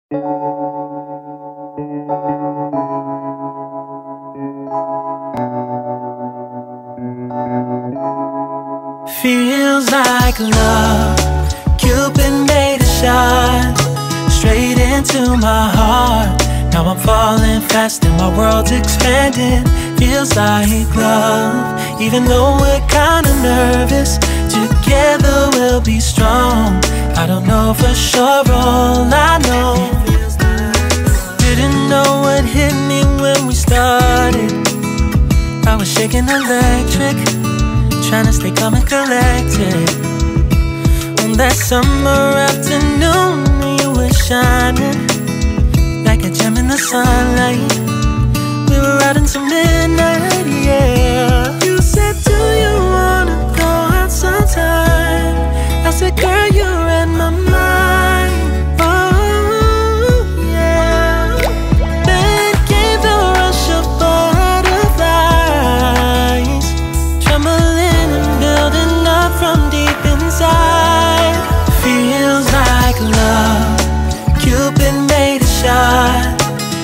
Feels like love, Cupid made a shot straight into my heart. Now I'm falling fast and my world's expanding. Feels like love, even though we're kinda nervous. Together we'll be strong. I don't know for sure, all I know. Didn't know what hit me when we started. I was shaking electric, trying to stay calm and collected. On that summer afternoon, you were shining like a gem in the sunlight. We were out until midnight, yeah. You said, do you wanna go out sometime? I said, girl, you read my mind. Oh, yeah. Then came the rush of butterflies, trembling and building up from deep inside. Feels like love, Cupid made a shot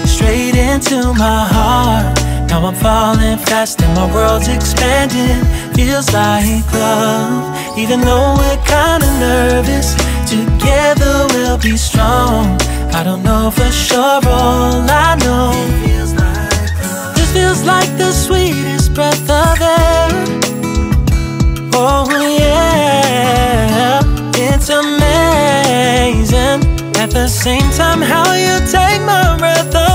straight into my heart. Now I'm falling fast and my world's expanding. Feels like love, even though we're kinda nervous. Together we'll be strong. I don't know for sure, all I know. This feels like the sweetest breath of air. Oh yeah, it's amazing. At the same time, how you take my breath away.